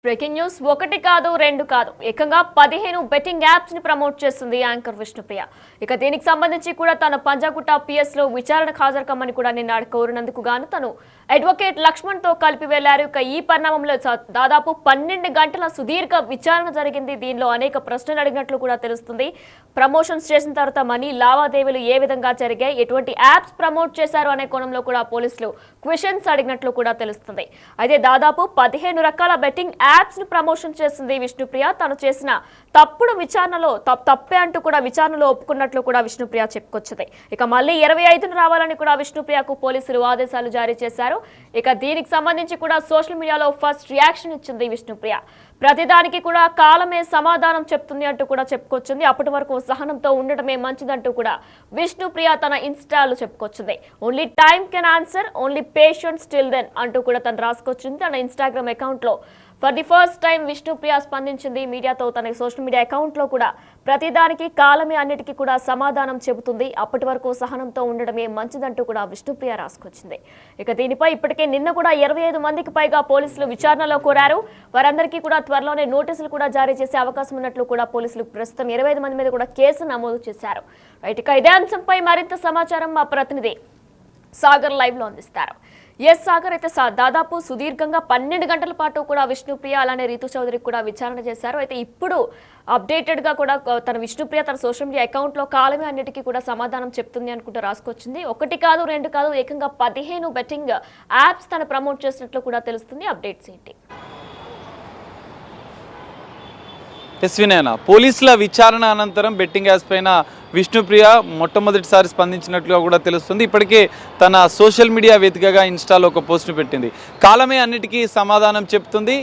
Breaking news ఒకటి కాదు రెండు కాదు ఏకంగా 15 బెట్టింగ్ యాప్స్ ని ప్రమోట్ చేస్తుంది యాంకర్ విష్ణుప్రియ. ఇక దీనికి సంబంధించి కూడా తన పంజాగుట్ట పిఎస్ లో విచారణకు హాజరు కమ్మని కూడా నిన్న కోరినందుకు గాను తను అడ్వకేట్ లక్ష్మణ్ తో కలిపి వెళ్లారు. ఇక ఈ పరిణామంలో దాదాపు 12 గంటల సుదీర్ఘ విచారణ జరిగింది. దీనిలో అనేక ప్రశ్నలు అడిగినట్లు కూడా తెలుస్తుంది. ప్రమోషన్స్ చేసిన తర్వాత మనీ లావాదేవీలు ఏ విధంగా జరిగాయి, ఎటువంటి యాప్స్ ప్రమోట్ చేశారు అనే కోణంలో కూడా పోలీసులు క్వశ్చన్స్ అడిగినట్లు కూడా తెలుస్తుంది. అయితే దాదాపు 15 రకాల బెట్టింగ్ యాప్స్ ను ప్రమోషన్ చేసింది విష్ణుప్రియ. తను చేసిన తప్పుడు విచారణలో తప్పే అంటూ కూడా విచారణలో ఒప్పుకున్నట్లు కూడా విష్ణుప్రియ చెప్పుకొచ్చింది. ఇక మళ్ళీ 25ను రావాలని కూడా విష్ణుప్రియకు పోలీసులు ఆదేశాలు జారీ చేశారు. ఇక దీనికి సంబంధించి కూడా సోషల్ మీడియాలో ఫస్ట్ రియాక్షన్ ఇచ్చింది విష్ణుప్రియ. ప్రతిదానికి కూడా కాలమే సమాధానం చెప్తుంది అంటూ కూడా చెప్పుకొచ్చింది. అప్పటి వరకు సహనంతో ఉండటమే మంచిదంటూ కూడా విష్ణుప్రియ తన ఇన్స్టాలో చెప్పుకొచ్చింది. Only time can answer, only patience till then అంటూ కూడా తను రాసుకొచ్చింది. తన ఇన్స్టాగ్రామ్ అకౌంట్ లో for the first time Vishnupriya స్పందించింది. మీడియాతో తన సోషల్ మీడియా అకౌంట్ లో కూడా ప్రతిదానికి కాలమే అన్నిటికీ కూడా సమాధానం చెబుతుంది, అప్పటి వరకు సహనంతో ఉండడమే మంచిదంటూ కూడా విష్ణుప్రియ రాసుకొచ్చింది. ఇక దీనిపై ఇప్పటికే నిన్న కూడా 25 మందికి పైగా పోలీసులు విచారణలో కోరారు. వారందరికీ కూడా త్వరలోనే నోటీసులు కూడా జారీ చేసే అవకాశం ఉన్నట్లు కూడా పోలీసులు ప్రస్తుతం 25 మంది మీద కూడా కేసు నమోదు చేశారు. రైట్, ఇక ఇదే అంశంపై మరింత సమాచారం మా ప్రతినిధి సాగర్ లైవ్ లో అందిస్తారు. సాగర్, అయితే దాదాపు సుదీర్ఘంగా 12 గంటల పాటు కూడా విష్ణుప్రియ అలానే రీతు చౌదరికి కూడా విచారణ చేశారు. అయితే ఇప్పుడు అప్డేటెడ్ గా కూడా తన విష్ణుప్రియ తన సోషల్ మీడియా అకౌంట్ లో కాలమే అన్నిటికీ కూడా సమాధానం చెప్తుంది అనుకుంటూ రాసుకొచ్చింది. ఒకటి కాదు రెండు కాదు ఏకంగా 15 బెట్టింగ్ యాప్స్ తను ప్రమోట్ చేసినట్లు కూడా తెలుస్తుంది. అప్డేట్స్ ఏంటి? వినయన, పోలీసుల విచారణ అనంతరం బెట్టింగ్ యాప్స్ పైన విష్ణుప్రియ మొట్టమొదటిసారి స్పందించినట్లుగా కూడా తెలుస్తుంది. ఇప్పటికే తన సోషల్ మీడియా వేదికగా ఇన్స్టాలో ఒక పోస్ట్ను పెట్టింది. కాలమే అన్నిటికీ సమాధానం చెప్తుంది,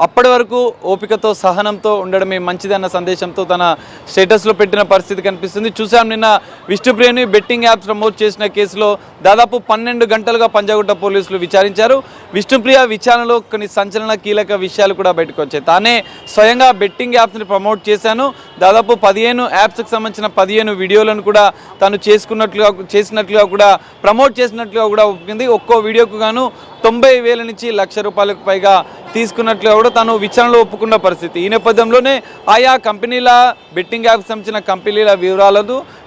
అప్పటి వరకు ఓపికతో సహనంతో ఉండడమే మంచిదన్న సందేశంతో తన స్టేటస్లో పెట్టిన పరిస్థితి కనిపిస్తుంది. చూసాం నిన్న విష్ణుప్రియని బెట్టింగ్ యాప్స్ ప్రమోట్ చేసిన కేసులో దాదాపు 12 గంటలుగా పంజాగుట్ట పోలీసులు విచారించారు. విష్ణుప్రియ విచారణలో కొన్ని సంచలన కీలక విషయాలు కూడా బయటకు వచ్చాయి. తానే స్వయంగా బెట్టింగ్ యాప్స్ని ప్రమోట్ చేశాను, దాదాపు 15 యాప్స్కి సంబంధించిన 15 వీడియోలను కూడా తాను చేసినట్లుగా కూడా ప్రమోట్ చేసినట్లుగా కూడా ఒప్పుకుంది. ఒక్కో వీడియోకు గాను 90,000 నుంచి ₹1,00,000 పైగా తీసుకున్నట్లుగా కూడా తాను విచారణలో ఒప్పుకున్న పరిస్థితి. ఈ నేపథ్యంలోనే ఆయా కంపెనీల బెట్టింగ్ యాప్కి సంబంధించిన కంపెనీల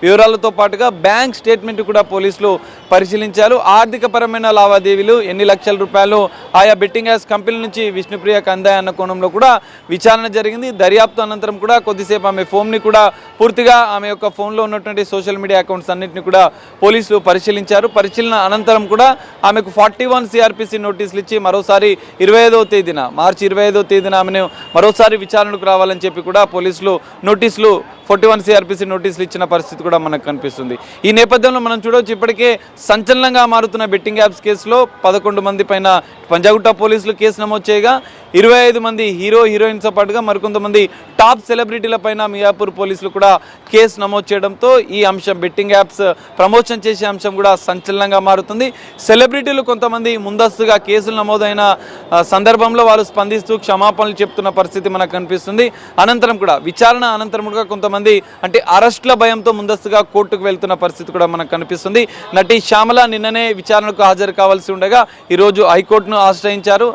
వివరాలతో పాటుగా బ్యాంక్ స్టేట్మెంట్ కూడా పోలీసులు పరిశీలించారు. ఆర్థికపరమైన లావాదేవీలు ఎన్ని లక్షల రూపాయలు ఆయా బెట్టింగ్ యాప్స్ కంపెనీల నుంచి విష్ణుప్రియకు అందాయన్న కోణంలో కూడా విచారణ జరిగింది. దర్యాప్తు అనంతరం కూడా కొద్దిసేపు ఆమె ఫోన్ని కూడా పూర్తిగా ఆమె యొక్క ఫోన్లో ఉన్నటువంటి సోషల్ మీడియా అకౌంట్స్ అన్నింటినీ కూడా పోలీసులు పరిశీలించారు. పరిశీలన అనంతరం కూడా ఆమెకు 41 CRPC నోటీసులు ఇచ్చి మరోసారి 25వ తేదీన మార్చి 25వ తేదీన ఆమెను మరోసారి విచారణకు రావాలని చెప్పి కూడా పోలీసులు 41 CRPC నోటీసులు ఇచ్చిన పరిస్థితి కూడా మనకు కనిపిస్తుంది. ఈ నేపథ్యంలో మనం చూడవచ్చు, ఇప్పటికే సంచలనంగా మారుతున్న బెట్టింగ్ యాప్స్ కేసులో 11 మంది పైన పంజాగుట్ట పోలీసులు కేసు నమోదు చేయగా 25 మంది హీరోయిన్స్తో పాటుగా మరికొంతమంది టాప్ సెలబ్రిటీల పైన మియాపూర్ పోలీసులు కూడా కేసు నమోదు చేయడంతో ఈ అంశం బెట్టింగ్ యాప్స్ ప్రమోషన్ చేసే అంశం కూడా సంచలనంగా మారుతుంది. సెలబ్రిటీలు కొంతమంది ముందస్తుగా కేసులు నమోదైన సందర్భంలో వాళ్ళు స్పందిస్తూ క్షమాపణలు చెప్తున్న పరిస్థితి మనకు కనిపిస్తుంది. అనంతరం కూడా విచారణ అనంతరం కూడా కొంతమంది అంటే అరెస్టుల భయంతో ముందస్తుగా కోర్టుకు వెళ్తున్న పరిస్థితి కూడా మనకు కనిపిస్తుంది. నటి శ్యామల నిన్ననే విచారణకు హాజరు కావాల్సి ఉండగా ఈరోజు హైకోర్టును ఆశ్రయించారు.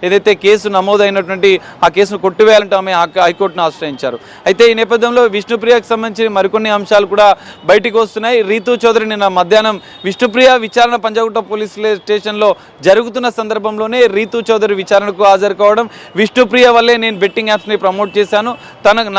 ఏదైతే కేసు నమోదైనటువంటి ఆ కేసును కొట్టివేయాలంటే ఆమె హైకోర్టును ఆశ్రయించారు. అయితే ఈ నేపథ్యంలో విష్ణుప్రియకు సంబంధించి మరికొన్ని అంశాలు కూడా బయటికి వస్తున్నాయి. రీతు చౌదరి నిన్న మధ్యాహ్నం విష్ణుప్రియ విచారణ పంజాగుట్ట పోలీస్ స్టేషన్లో జరుగుతున్న సందర్భంలోనే రీతు చౌదరి విచారణకు హాజరు కావడం, విష్ణుప్రియ వల్లే నేను బెట్టింగ్ యాప్స్ని ప్రమోట్ చేశాను,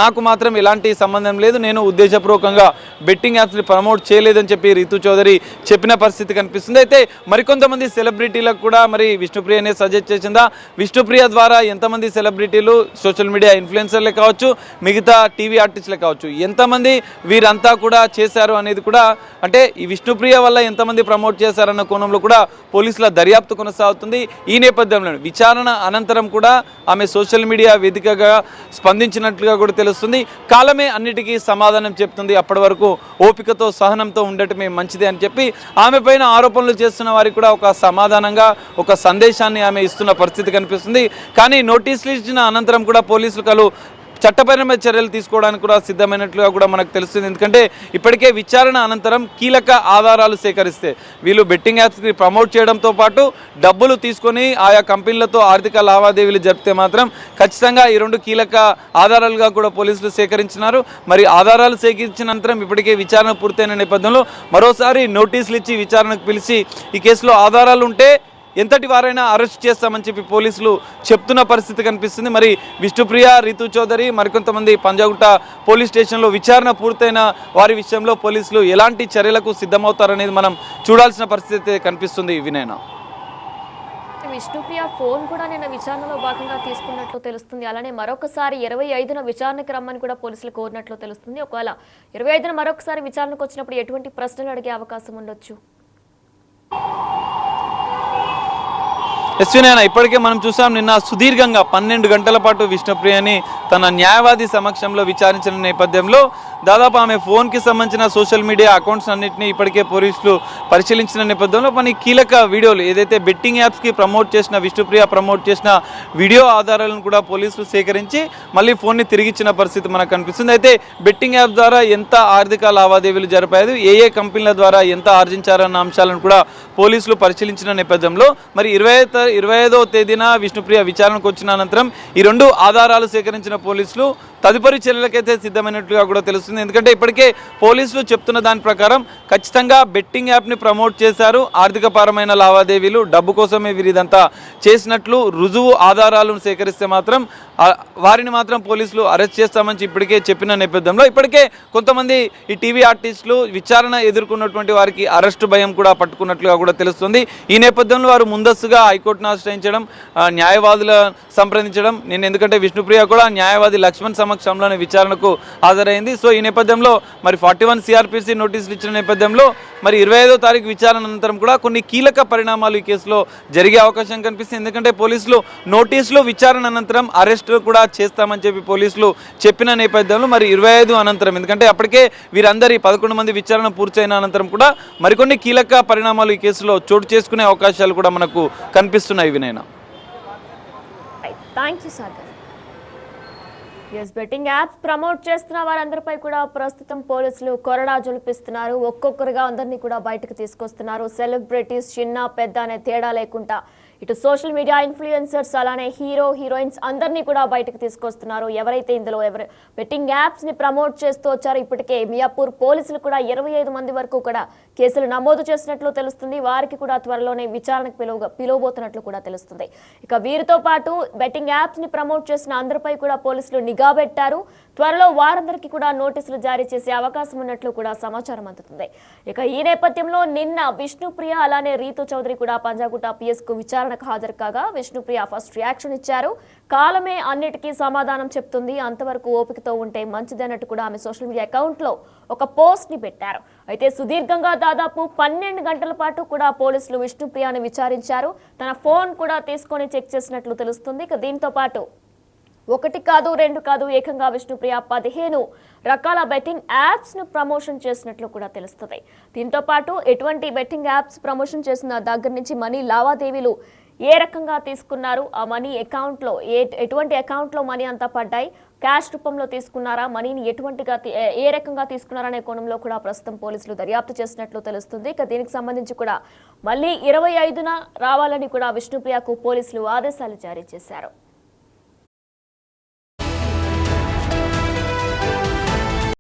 నాకు మాత్రం ఎలాంటి సంబంధం లేదు, నేను ఉద్దేశపూర్వకంగా బెట్టింగ్ యాప్స్ని ప్రమోట్ చేయలేదని చెప్పి రీతు చౌదరి చెప్పిన పరిస్థితి కనిపిస్తుంది. అయితే మరికొంతమంది సెలబ్రిటీలకు కూడా మరి విష్ణుప్రియనే సజెస్ట్ చేసిందా, విష్ణుప్రియ ద్వారా ఎంతమంది సెలబ్రిటీలు సోషల్ మీడియా ఇన్ఫ్లుయెన్సర్లే కావచ్చు, మిగతా టీవీ ఆర్టిస్టులే కావచ్చు, ఎంతమంది వీరంతా కూడా చేశారు అనేది కూడా, అంటే ఈ విష్ణుప్రియ వల్ల ఎంతమంది ప్రమోట్ చేశారన్న కోణంలో కూడా పోలీసుల దర్యాప్తు కొనసాగుతుంది. ఈ నేపథ్యంలో విచారణ అనంతరం కూడా ఆమె సోషల్ మీడియా వేదికగా స్పందించినట్లుగా కూడా తెలుస్తుంది. కాలమే అన్నిటికీ సమాధానం చెప్తుంది, అప్పటి వరకు ఓపికతో సహనంతో ఉండటమే మంచిది అని చెప్పి ఆమె పైన ఆరోపణలు చేస్తున్న వారికి కూడా ఒక సమాధానంగా ఒక సందేశాన్ని ఆమె ఇస్తున్న పరిస్థితి కనిపిస్తుంది. కానీ నోటీసులు ఇచ్చిన అనంతరం కూడా చట్టపరమైన చర్యలు తీసుకోవడానికి కూడా సిద్ధమైనట్లుగా కూడా మనకు తెలుస్తుంది. ఎందుకంటే ఇప్పటికే విచారణ అనంతరం కీలక ఆధారాలు సేకరిస్తే వీళ్ళు బెట్టింగ్ యాప్స్కి ప్రమోట్ చేయడంతో పాటు డబ్బులు తీసుకొని ఆయా కంపెనీలతో ఆర్థిక లావాదేవీలు జరిపితే మాత్రం ఖచ్చితంగా ఈ రెండు కీలక ఆధారాలుగా కూడా పోలీసులు సేకరించినారు. మరి ఆధారాలు సేకరించిన అనంతరం ఇప్పటికే విచారణ పూర్తయిన నేపథ్యంలో మరోసారి నోటీసులు ఇచ్చి విచారణకు పిలిచి ఈ కేసులో ఆధారాలు ఉంటే ఎంతటి వారైనా అరెస్ట్ చేస్తామని చెప్పి పోలీసులు చెప్తున్న పరిస్థితి కనిపిస్తుంది. మరి విష్ణుప్రియ, రితు చౌదరి మరికొంతమంది పంజాగుట్ట పోలీస్ స్టేషన్లో విచారణ పూర్తయిన వారి విషయంలో పోలీసులు ఎలాంటి చర్యలకు సిద్ధమవుతారనేది మనం చూడాల్సిన పరిస్థితి కనిపిస్తుంది. వినయన విష్ణుప్రియ ఫోన్ కూడా నిన్న విచారణలో భాగంగా తీసుకున్నట్లు తెలుస్తుంది. అలానే మరొకసారి 25న విచారణకు రమ్మని కూడా పోలీసులు కోరినట్లు తెలుస్తుంది. ఒకవేళ 25న మరొకసారి విచారణకు వచ్చినప్పుడు ఎటువంటి ప్రశ్నలు అడిగే అవకాశం ఉండొచ్చు? ఎస్వినైనా ఇప్పటికే మనం చూసాం, నిన్న సుదీర్ఘంగా 12 గంటల పాటు విష్ణుప్రియని తన న్యాయవాది సమక్షంలో విచారించిన నేపథ్యంలో దాదాపు ఆమె ఫోన్కి సంబంధించిన సోషల్ మీడియా అకౌంట్స్ అన్నింటినీ ఇప్పటికే పోలీసులు పరిశీలించిన నేపథ్యంలో కొన్ని కీలక వీడియోలు ఏదైతే బెట్టింగ్ యాప్స్కి ప్రమోట్ చేసిన విష్ణుప్రియ ప్రమోట్ చేసిన వీడియో ఆధారాలను కూడా పోలీసులు సేకరించి మళ్ళీ ఫోన్ని తిరిగిచ్చిన పరిస్థితి మనకు కనిపిస్తుంది. అయితే బెట్టింగ్ యాప్ ద్వారా ఎంత ఆర్థిక లావాదేవీలు జరిపాయి, ఏ కంపెనీల ద్వారా ఎంత ఆర్జించారన్న అంశాలను కూడా పోలీసులు పరిశీలించిన నేపథ్యంలో మరి 25వ తేదీన విష్ణుప్రియ విచారణకు వచ్చిన అనంతరం ఈ రెండు ఆధారాలు సేకరించిన పోలీసులు తదుపరి చర్యలకైతే సిద్ధమైనట్లుగా కూడా తెలుస్తుంది. ఎందుకంటే ఇప్పటికే పోలీసులు చెప్తున్న దాని ప్రకారం ఖచ్చితంగా బెట్టింగ్ యాప్ని ప్రమోట్ చేశారు, ఆర్థికపరమైన లావాదేవీలు డబ్బు కోసమే వీరిదంతా చేసినట్లు రుజువు ఆధారాలను సేకరిస్తే మాత్రం వారిని మాత్రం పోలీసులు అరెస్ట్ చేస్తామని ఇప్పటికే చెప్పిన నేపథ్యంలో ఇప్పటికే కొంతమంది ఈ టీవీ ఆర్టిస్టులు విచారణ ఎదుర్కొన్నటువంటి వారికి అరెస్టు భయం కూడా పట్టుకున్నట్లుగా కూడా తెలుస్తుంది. ఈ నేపథ్యంలో వారు ముందస్తుగా హైకోర్టును ఆశ్రయించడం, న్యాయవాదుల సంప్రదించడం, నేను ఎందుకంటే విష్ణుప్రియ కూడా న్యాయవాది లక్ష్మణ్ సమక్షంలోనే విచారణకు హాజరైంది. సో ఈ నేపథ్యంలో మరి 41 CRPC నోటీసులు ఇచ్చిన నేపథ్యంలో మరి 25వ తారీఖు విచారణ అనంతరం కూడా కొన్ని కీలక పరిణామాలు ఈ కేసులో జరిగే అవకాశం కనిపిస్తుంది. ఎందుకంటే పోలీసులు నోటీసులు విచారణ అనంతరం అరెస్ట్ కూడా చేస్తామని చెప్పి పోలీసులు చెప్పిన నేపథ్యంలో మరి 25 అనంతరం, ఎందుకంటే అప్పటికే వీరందరి 11 మంది విచారణ పూర్తయిన అనంతరం కూడా మరికొన్ని కీలక పరిణామాలు ఈ కేసులో చోటు చేసుకునే అవకాశాలు కూడా మనకు కనిపిస్తున్నాయి. వినయన బెట్టింగ్ యాప్స్ ప్రమోట్ చేస్తున్న వారందరిపై కూడా ప్రస్తుతం పోలీసులు కొరడా జొలిపిస్తున్నారు. ఒక్కొక్కరుగా అందరినీ కూడా బయటకు తీసుకొస్తున్నారు. సెలబ్రిటీస్ చిన్న పెద్ద అనే తేడా లేకుండా ఇటు సోషల్ మీడియా ఇన్ఫ్లుయెన్సర్స్ అలానే హీరోయిన్స్ అందరినీ కూడా బయటకు తీసుకొస్తున్నారు. ఎవరైతే ఇందులో బెట్టింగ్ యాప్స్ని ప్రమోట్ చేస్తూ వచ్చారో ఇప్పటికే మియాపూర్ పోలీసులు కూడా 25 మంది వరకు కూడా కేసులు నమోదు చేసినట్లు తెలుస్తుంది. వారికి కూడా త్వరలోనే విచారణకు పిలువబోతున్నట్లు కూడా తెలుస్తుంది. ఇక వీరితో పాటు బెట్టింగ్ యాప్స్ని ప్రమోట్ చేసిన అందరిపై కూడా పోలీసులు నిఘా పెట్టారు. త్వరలో వారందరికీ కూడా నోటీసులు జారీ చేసే అవకాశం ఉన్నట్లు కూడా సమాచారం అందుతుంది. ఇక ఈ నేపథ్యంలో నిన్న విష్ణుప్రియ అలానే రీతు చౌదరి కూడా పంజాగుట్ట పిఎస్కు విచారణకు హాజరు కాగా విష్ణుప్రియ ఫస్ట్ రియాక్షన్ ఇచ్చారు. కాలమే అన్నిటికీ సమాధానం చెప్తుంది, అంతవరకు ఓపికతో ఉంటే మంచిదన్నట్టు కూడా ఆమె సోషల్ మీడియా అకౌంట్లో ఒక పోస్ట్ ని పెట్టారు. అయితే సుదీర్ఘంగా దాదాపు 12 గంటల పాటు కూడా పోలీసులు విష్ణుప్రియని విచారించారు. తన ఫోన్ కూడా తీసుకొని చెక్ చేసినట్లు తెలుస్తుంది. ఇక దీంతో పాటు 1 కాదు 2 కాదు ఏకంగా విష్ణుప్రియ 15 రకాల బెట్టింగ్ యాప్స్ ను ప్రమోషన్ చేసినట్లు కూడా తెలుస్తుంది. దీంతో పాటు ఎటువంటి బెట్టింగ్ యాప్స్ ప్రమోషన్ చేసిన దగ్గర నుంచి మనీ లావాదేవీలు ఏ రకంగా తీసుకున్నారు, ఆ మనీ అకౌంట్లో ఎటువంటి అకౌంట్లో మనీ అంతా పడ్డాయి, క్యాష్ రూపంలో తీసుకున్నారా, మనీని ఏ రకంగా తీసుకున్నారనే కోణంలో కూడా ప్రస్తుతం పోలీసులు దర్యాప్తు చేసినట్లు తెలుస్తుంది. ఇక దీనికి సంబంధించి కూడా మళ్ళీ 25న రావాలని కూడా విష్ణుప్రియకు పోలీసులు ఆదేశాలు జారీ చేశారు.